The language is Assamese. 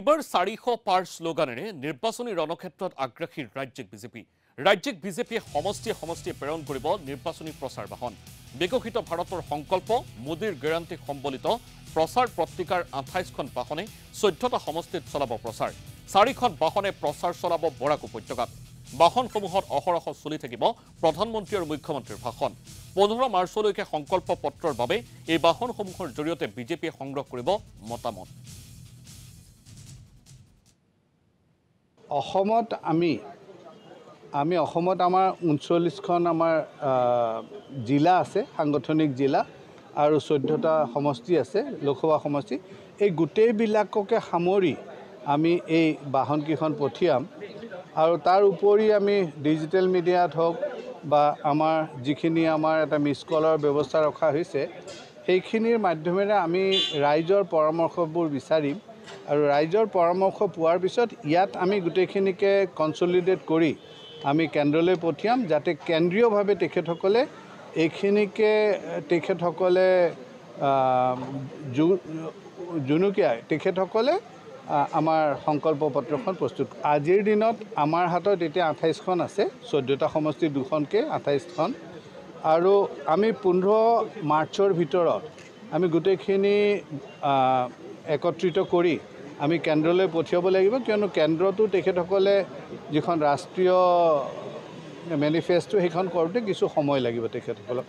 এবাৰ 400 পাৰ শ্লোগানেৰে নিৰ্বাচনী ৰণক্ষেত্ৰত আগ্ৰাসী ৰাজ্যিক বিজেপিয়ে সমষ্টিয়ে প্ৰেৰণ কৰিব নিৰ্বাচনী প্ৰচাৰ বাহন বিকশিত ভাৰতৰ সংকল্প মোদীৰ গ্যাৰাণ্টি সম্বলিত প্ৰচাৰ পত্ৰিকাৰ 28খন বাহনে 14টা সমষ্টিত চলাব প্ৰচাৰ 4খন বাহনে প্ৰচাৰ চলাব বৰাক উপত্যকাত বাহনসমূহত অহৰহ চলি থাকিব প্ৰধানমন্ত্ৰী আৰু মুখ্যমন্ত্ৰীৰ ভাষণ 15 মাৰ্চলৈকে সংকল্প পত্ৰৰ বাবে এই বাহনসমূহৰ জৰিয়তে বিজেপিয়ে সংগ্ৰহ কৰিব মতামত অসমত আমি অসমত আমাৰ 39খন আমাৰ জিলা আছে সাংগঠনিক জিলা আৰু 14টা সমষ্টি আছে লোকসভা সমষ্টি এই গোটেইবিলাককে সামৰি আমি এই বাহনকেইখন পঠিয়াম আৰু তাৰ উপৰি আমি ডিজিটেল মিডিয়াত হওক বা আমাৰ যিখিনি আমাৰ এটা মিছ কলৰ ব্যৱস্থা ৰখা হৈছে সেইখিনিৰ মাধ্যমেৰে আমি ৰাইজৰ পৰামৰ্শবোৰ বিচাৰিম আৰু ৰাইজৰ পৰামৰ্শ পোৱাৰ পিছত ইয়াত আমি গোটেইখিনিকে কনসলিডেট কৰি আমি কেন্দ্ৰলৈ পঠিয়াম যাতে কেন্দ্ৰীয়ভাৱে তেখেতসকলে এইখিনিকে তেখেতসকলে জুনুকিয়াই তেখেতসকলে আমাৰ সংকল্প পত্ৰখন প্ৰস্তুত আজিৰ দিনত আমাৰ হাতত এতিয়া 28খন আছে 14টা সমষ্টি দুখনকে 28খন আৰু আমি 15 মাৰ্চৰ ভিতৰত আমি গোটেইখিনি একত্ৰিত কৰি আমি কেন্দ্ৰলৈ পঠিয়াব লাগিব কিয়নো কেন্দ্ৰটো তেখেতসকলে যিখন ৰাষ্ট্ৰীয় মেনিফেষ্টো সেইখন কৰোঁতে কিছু সময় লাগিব তেখেতসকলক